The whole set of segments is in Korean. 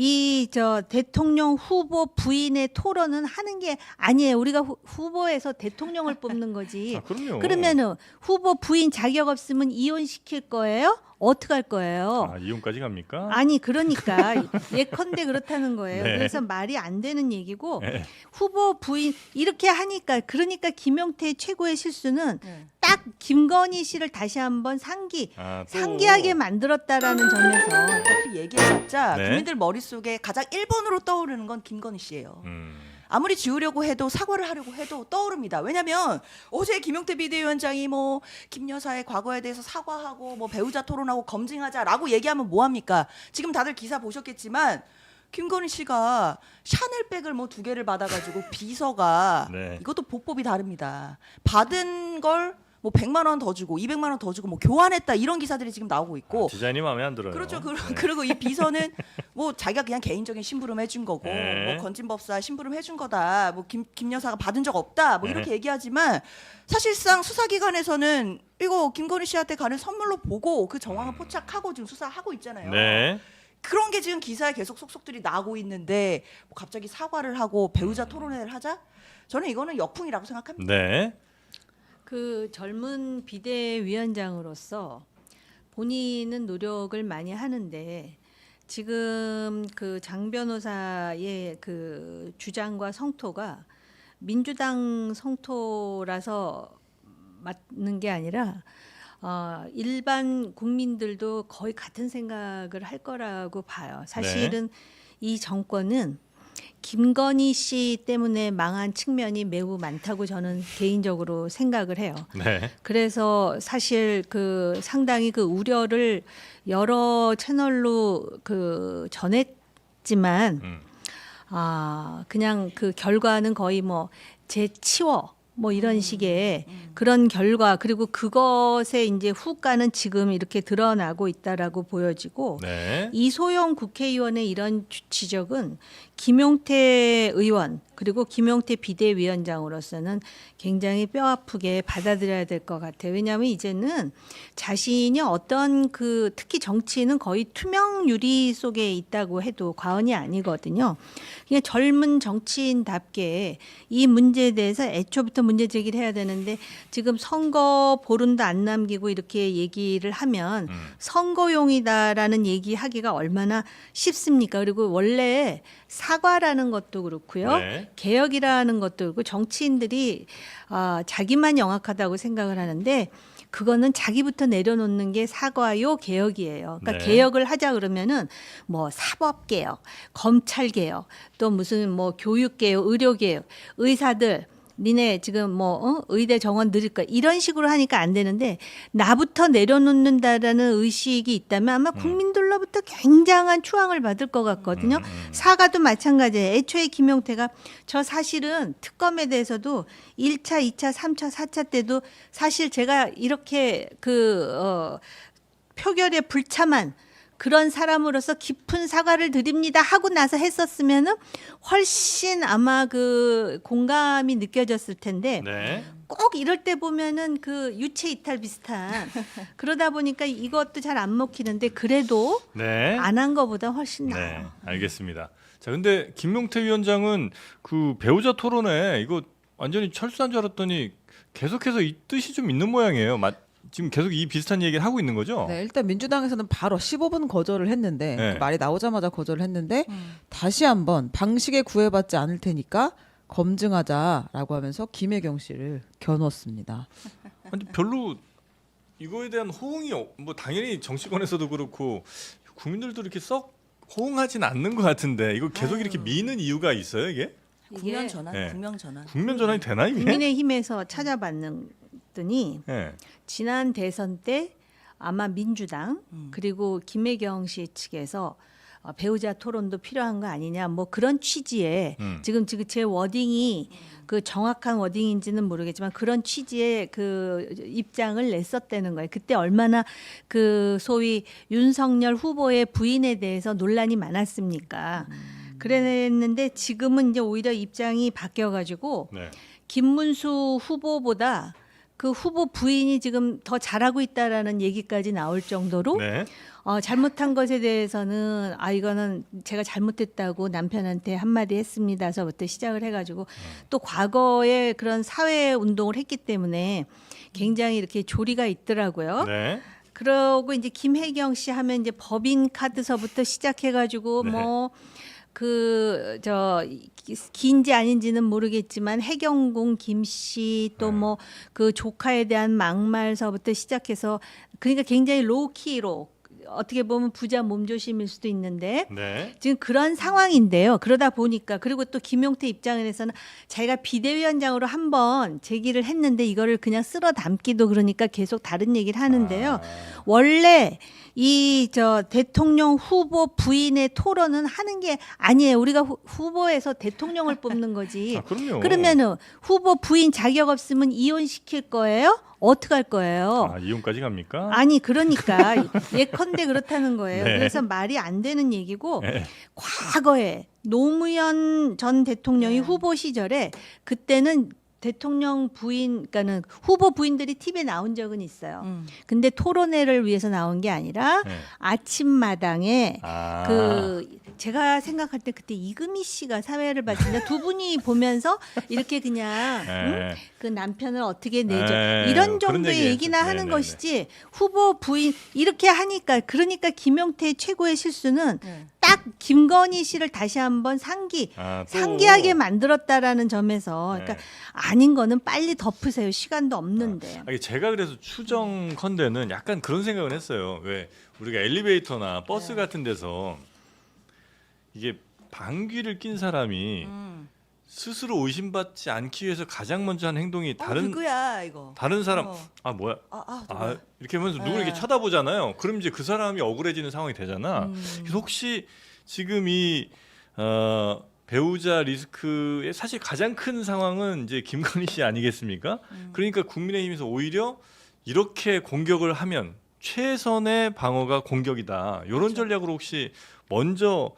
이 저 대통령 후보 부인의 토론은 하는 게 아니에요. 우리가 후보에서 대통령을 뽑는 거지. 아, 그럼요. 그러면은 후보 부인 자격 없으면 이혼시킬 거예요? 어떻게 할 거예요? 아, 이혼까지 갑니까? 아니 그러니까 예컨대 그렇다는 거예요. 네. 그래서 말이 안 되는 얘기고 네. 후보 부인 이렇게 하니까 그러니까 김용태의 최고의 실수는 네. 딱 김건희 씨를 다시 한번 또. 상기하게 만들었다라는 점에서 그 얘기해봤자 네. 국민들 머릿속에 가장 1번으로 떠오르는 건 김건희 씨예요. 음. 아무리 지우려고 해도 사과를 하려고 해도 떠오릅니다. 왜냐하면 어제 김용태 비대위원장이 뭐 김 여사의 과거에 대해서 사과하고 뭐 배우자 토론하고 검증하자라고 얘기하면 뭐 합니까? 지금 다들 기사 보셨겠지만 김건희 씨가 샤넬백을 뭐 2개를 받아가지고 비서가 네. 이것도 보법이 다릅니다. 받은 걸 뭐 100만 원 더 주고 200만 원 더 주고 뭐 교환했다 이런 기사들이 지금 나오고 있고. 디자인이 마음에 안 들어요. 그렇죠. 네. 그리고 이 비서는 뭐 자기가 그냥 개인적인 심부름 해준 거고 네. 뭐 건진법사 심부름 해준 거다. 뭐 김 여사가 받은 적 없다. 뭐 이렇게 네. 얘기하지만 사실상 수사기관에서는 이거 김건희 씨한테 가는 선물로 보고 그 정황을 포착하고 지금 수사하고 있잖아요. 네. 그런 게 지금 기사에 계속 속속들이 나오고 있는데 뭐 갑자기 사과를 하고 배우자 토론회를 하자? 저는 이거는 역풍이라고 생각합니다. 네. 그 젊은 비대위원장으로서 본인은 노력을 많이 하는데 지금 그 장 변호사의 그 주장과 성토가 민주당 성토라서 맞는 게 아니라 일반 국민들도 거의 같은 생각을 할 거라고 봐요. 사실은 이 정권은 김건희 씨 때문에 망한 측면이 매우 많다고 저는 개인적으로 생각을 해요. 네. 그래서 사실 그 상당히 그 우려를 여러 채널로 그 전했지만 그냥 그 결과는 거의 뭐 재치워 뭐 이런 식의 그런 결과 그리고 그것에 이제 후과는 지금 이렇게 드러나고 있다라고 보여지고 네. 이소영 국회의원의 이런 지적은 김용태 의원 그리고 김용태 비대위원장으로서는 굉장히 뼈아프게 받아들여야 될 것 같아요. 왜냐하면 이제는 자신이 어떤 그 특히 정치는 거의 투명 유리 속에 있다고 해도 과언이 아니거든요. 그냥 젊은 정치인답게 이 문제에 대해서 애초부터 문제 제기를 해야 되는데 지금 선거 보름도 안 남기고 이렇게 얘기를 하면 선거용이다라는 얘기하기가 얼마나 쉽습니까? 그리고 원래 사과라는 것도 그렇고요. 네. 개혁이라는 것도 그렇고 정치인들이 자기만 영악하다고 생각을 하는데 그거는 자기부터 내려놓는 게 사과요 개혁이에요. 그러니까 네. 개혁을 하자 그러면은 뭐 사법개혁, 검찰개혁, 또 무슨 뭐 교육개혁, 의료개혁, 의사들 니네 지금 뭐 의대 정원 늘릴 거 이런 식으로 하니까 안 되는데 나부터 내려놓는다라는 의식이 있다면 아마 국민들로부터 굉장한 추앙을 받을 것 같거든요. 사과도 마찬가지예요. 애초에 김용태가 저 사실은 특검에 대해서도 1차, 2차, 3차, 4차 때도 사실 제가 이렇게 표결에 불참한 그런 사람으로서 깊은 사과를 드립니다 하고 나서 했었으면은 훨씬 아마 그 공감이 느껴졌을 텐데 네. 꼭 이럴 때 보면은 그 유체 이탈 비슷한 그러다 보니까 이것도 잘 안 먹히는데 그래도 네. 안 한 거보다 훨씬 나아요. 네. 알겠습니다. 자, 근데 김용태 위원장은 그 배우자 토론회 이거 완전히 철수한 줄 알았더니 계속해서 이 뜻이 좀 있는 모양이에요. 지금 계속 이 비슷한 얘기를 하고 있는 거죠? 네, 일단 민주당에서는 바로 15분 거절을 했는데 네. 그 말이 나오자마자 거절을 했는데 다시 한번 방식에 구애받지 않을 테니까 검증하자라고 하면서 김혜경 씨를 겨눴습니다. 근데 별로 이거에 대한 호응이 뭐 당연히 정치권에서도 그렇고 국민들도 이렇게 썩 호응하진 않는 것 같은데 이거 계속 이렇게 미는 이유가 있어요 이게? 국면 전환, 네. 국면 전환. 국면 전환이 되나 이게? 국민의힘에서 찾아봤더니 네. 지난 대선 때 아마 민주당 그리고 김혜경 씨 측에서 배우자 토론도 필요한 거 아니냐 뭐 그런 취지의 지금 제 워딩이 그 정확한 워딩인지는 모르겠지만 그런 취지의 그 입장을 냈었다는 거예요. 그때 얼마나 그 소위 윤석열 후보의 부인에 대해서 논란이 많았습니까? 그랬는데 지금은 이제 오히려 입장이 바뀌어가지고 네. 김문수 후보보다 그 후보 부인이 지금 더 잘하고 있다라는 얘기까지 나올 정도로 네. 잘못한 것에 대해서는 이거는 제가 잘못했다고 남편한테 한마디 했습니다서부터 시작을 해가지고 또 과거에 그런 사회 운동을 했기 때문에 굉장히 이렇게 조리가 있더라고요. 네. 그러고 이제 김혜경 씨 하면 이제 법인 카드서부터 시작해가지고 네. 뭐 그 저 긴지 아닌지는 모르겠지만 해경궁 김씨 또 뭐 그 조카에 대한 막말서부터 시작해서 그러니까 굉장히 로우키로 어떻게 보면 부자 몸조심일 수도 있는데 네. 지금 그런 상황인데요. 그러다 보니까 그리고 또 김용태 입장에서는 자기가 비대위원장으로 한번 제기를 했는데 이거를 그냥 쓸어 담기도 그러니까 계속 다른 얘기를 하는데요. 원래 이 대통령 후보 부인의 토론은 하는 게 아니에요. 우리가 후보에서 대통령을 뽑는 거지. 그럼요. 그러면은 후보 부인 자격 없으면 이혼시킬 거예요? 어떻게 할 거예요? 이혼까지 갑니까? 아니 그러니까 예컨대 그렇다는 거예요. 네. 그래서 말이 안 되는 얘기고 네. 과거에 노무현 전 대통령이 네. 후보 시절에 그때는 대통령 부인, 그러니까는 후보 부인들이 TV에 나온 적은 있어요. 근데 토론회를 위해서 나온 게 아니라 네. 아침마당에 아. 제가 생각할 때 그때 이금희 씨가 사회를 봤는데 두 분이 보면서 이렇게 그냥 네. 그 남편을 어떻게 내줘 네. 이런 그런 정도의 얘기 얘기나 했었- 하는 네네네. 것이지 후보 부인 이렇게 하니까 그러니까 김용태의 최고의 실수는 네. 딱 김건희 씨를 다시 한번 또- 상기하게 만들었다라는 점에서 그러니까 네. 아닌 거는 빨리 덮으세요. 시간도 없는데. 제가 그래서 추정컨대는 약간 그런 생각을 했어요. 왜 우리가 엘리베이터나 버스 같은 데서 이게 방귀를 낀 사람이 스스로 의심받지 않기 위해서 가장 먼저 한 행동이 누구야 이거? 다른 사람 어. 뭐야 누구야? 이렇게 하면서 누구를 네. 이렇게 쳐다보잖아요. 그럼 이제 그 사람이 억울해지는 상황이 되잖아. 그래서 혹시 지금 이 배우자 리스크의 사실 가장 큰 상황은 이제 김건희 씨 아니겠습니까? 그러니까 국민의힘에서 오히려 이렇게 공격을 하면 최선의 방어가 공격이다. 이런 그렇죠. 전략으로 혹시 먼저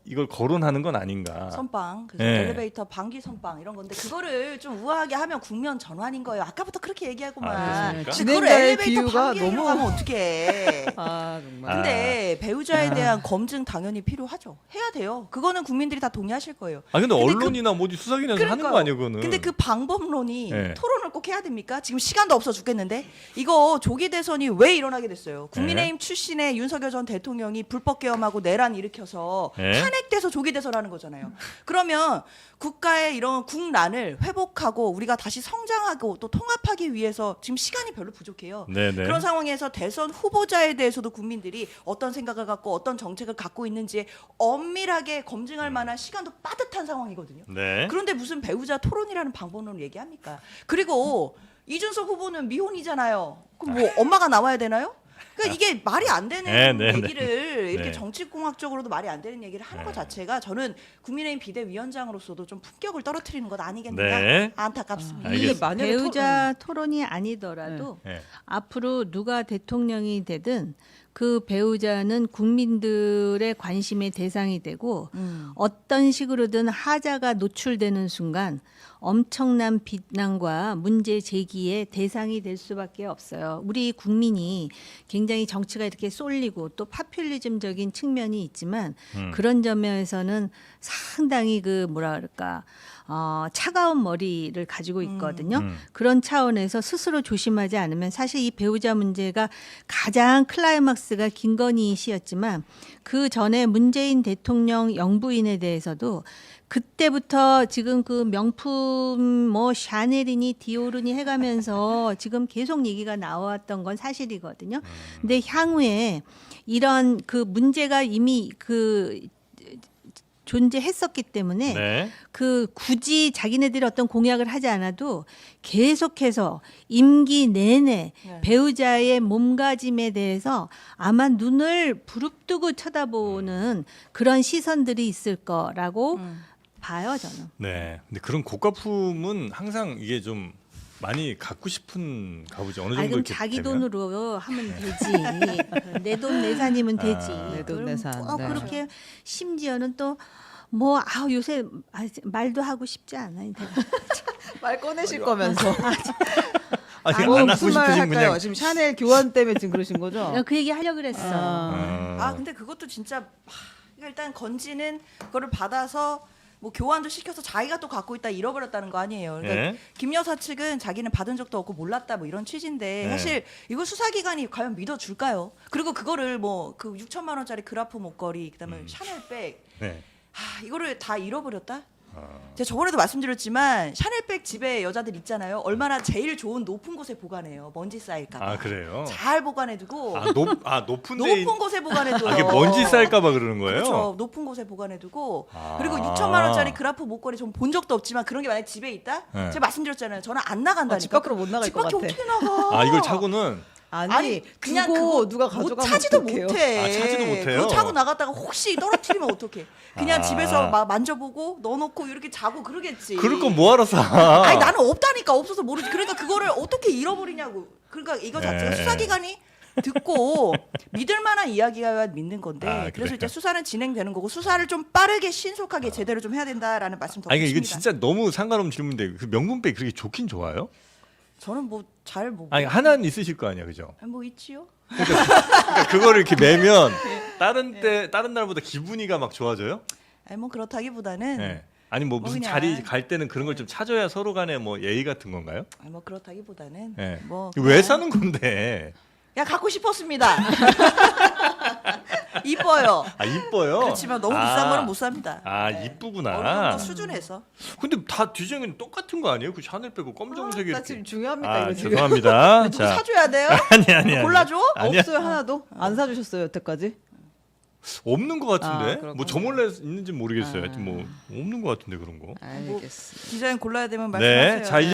이걸 거론하는 건 아닌가? 선빵, 그래서 네. 엘리베이터 방귀 선빵 이런 건데 그거를 좀 우아하게 하면 국면 전환인 거예요. 아까부터 그렇게 얘기하고만. 그렇습니까? 근데 그걸 진행자의 엘리베이터 비유가 방귀로 너무- 가면 어떡해. 정말. 근데 배우자에 대한 검증 당연히 필요하죠. 해야 돼요. 그거는 국민들이 다 동의하실 거예요. 근데 근데 언론이나 뭐지 수사기관에서 하는 거 그러니까요. 아니에요, 그거는? 근데 그 방법론이 네. 토론을 꼭 해야 됩니까? 지금 시간도 없어 죽겠는데 이거 조기 대선이 왜 일어나게 됐어요? 국민의힘 출신의 윤석열 전 대통령이 불법 계엄하고 내란 일으켜서 네. 탄핵돼서 조기 대선하는 거잖아요. 그러면 국가의 이런 국난을 회복하고 우리가 다시 성장하고 또 통합하기 위해서 지금 시간이 별로 부족해요. 네네. 그런 상황에서 대선 후보자에 대해서도 국민들이 어떤 생각을 갖고 어떤 정책을 갖고 있는지 엄밀하게 검증할 만한 시간도 빠듯한 상황이거든요. 네. 그런데 무슨 배우자 토론이라는 방법론을 얘기합니까? 그리고 이준석 후보는 미혼이잖아요. 그럼 뭐 엄마가 나와야 되나요? 그러니까 이게 말이 안 되는 네, 네, 네. 얘기를 이렇게 네. 정치공학적으로도 말이 안 되는 얘기를 하는 것 네. 자체가 저는 국민의힘 비대위원장으로서도 좀 품격을 떨어뜨리는 것 아니겠는가 네. 안타깝습니다. 알겠습니다. 이게 만약에 배우자 토론이 아니더라도 네. 앞으로 누가 대통령이 되든 그 배우자는 국민들의 관심의 대상이 되고 어떤 식으로든 하자가 노출되는 순간 엄청난 비난과 문제 제기의 대상이 될 수밖에 없어요. 우리 국민이 굉장히 정치가 이렇게 쏠리고 또 파퓰리즘적인 측면이 있지만 그런 점에서는 상당히 그 뭐라 그럴까 차가운 머리를 가지고 있거든요. 그런 차원에서 스스로 조심하지 않으면 사실 이 배우자 문제가 가장 클라이막스가 김건희 씨였지만 그 전에 문재인 대통령 영부인에 대해서도 그때부터 지금 그 명품 뭐 샤넬이니 디오르니 해가면서 지금 계속 얘기가 나왔던 건 사실이거든요. 근데 향후에 이런 그 문제가 이미 그 존재했었기 때문에 네. 그 굳이 자기네들이 어떤 공약을 하지 않아도 계속해서 임기 내내 네. 배우자의 몸가짐에 대해서 아마 눈을 부릅뜨고 쳐다보는 그런 시선들이 있을 거라고 봐요, 저는. 네. 근데 그런 고가품은 항상 이게 좀 많이 갖고 싶은 가보죠. 어느 정도 그럼 이렇게 자기 되면? 돈으로 하면 되지. 내 돈 내산이면 되지. 내 돈 그럼 내산, 꼭 네. 그렇게 심지어는 또 뭐 요새 말도 하고 싶지 않아요. 내가. 말 꺼내실 거면서. 아니 뭐 안 하고 무슨 말 싶으신 할까요? 그냥 지금 샤넬 교환 때문에 지금 그러신 거죠? 그 얘기 하려고 그랬어. 아 근데 그것도 진짜 일단 건지는 그거를 받아서 뭐 교환도 시켜서 자기가 또 갖고 있다 잃어버렸다는 거 아니에요. 그러니까 예? 김 여사 측은 자기는 받은 적도 없고 몰랐다 뭐 이런 취지인데 네. 사실 이거 수사기관이 과연 믿어줄까요? 그리고 그거를 뭐 그 6천만 원짜리 그라프 목걸이 그다음에 샤넬백 네. 이거를 다 잃어버렸다? 아. 제가 저번에도 말씀드렸지만 샤넬백 집에 여자들 있잖아요. 얼마나 제일 좋은 높은 곳에 보관해요. 먼지 쌓일까 봐. 아 그래요? 잘 보관해두고 높은 데 높은 곳에 보관해둬요. 아, 이게 먼지 쌓일까봐 그러는 거예요? 그렇죠. 높은 곳에 보관해두고 아. 그리고 6천만 원짜리 그라프 목걸이 전 본 적도 없지만 그런 게 만약 집에 있다? 네. 제가 말씀드렸잖아요. 저는 안 나간다니까. 집 밖으로 못 나갈 집 것 밖에 같아. 어떻게 나가? 아 이걸 차고는 아니 그냥 두고 그거 누가 못 가져가면 차지도 어떡해요? 못해. 아, 차지도 못해요? 그거 차고 나갔다가 혹시 떨어뜨리면 어떡해? 그냥 아. 집에서 막 만져보고 넣어놓고 이렇게 자고 그러겠지. 그럴 건 뭐하러 사? 아니 나는 없다니까 없어서 모르지. 그러니까 그거를 어떻게 잃어버리냐고. 그러니까 이거 자체가 네. 수사기관이 듣고 믿을 만한 이야기가 믿는 건데 아, 그래서 그래요? 이제 수사는 진행되는 거고 수사를 좀 빠르게 신속하게 제대로 좀 해야 된다라는 말씀 더 아니 이거 드립니다. 진짜 너무 상관없는 질문인데 그 명품백 그렇게 좋긴 좋아요? 저는 뭐 잘 뭐 아니 하나는 있으실 거 아니야, 그죠? 뭐 있지요? 그러니까 그거를 이렇게 매면 다른 날보다 기분이가 막 좋아져요? 아니 뭐 그렇다기보다는 네. 아니 뭐 무슨 그냥- 자리 갈 때는 그런 걸 좀 찾아야 서로 간에 뭐 예의 같은 건가요? 아니 뭐 그렇다기보다는 네. 뭐 왜 그냥- 사는 건데? 야 갖고 싶었습니다. 이뻐요. 아 이뻐요. 그렇지만 너무 비싼 거는 못 삽니다. 아 네. 어느 이쁘구나. 정도 수준에서. 근데 다 디자인은 똑같은 거 아니에요? 그 샤넬 빼고 검정색이 나 이렇게. 지금 중요합니까 아 이거 지금? 죄송합니다. 누구 자 사줘야 돼요? 아니. 골라줘? 아니야. 없어요 하나도 안 사주셨어요 여태까지? 없는 것 같은데. 아, 그렇구나. 뭐 저 몰래 있는지 모르겠어요. 아. 하여튼 뭐 없는 것 같은데 그런 거. 알겠습니다. 디자인 골라야 되면 네. 말씀하세요. 자 이제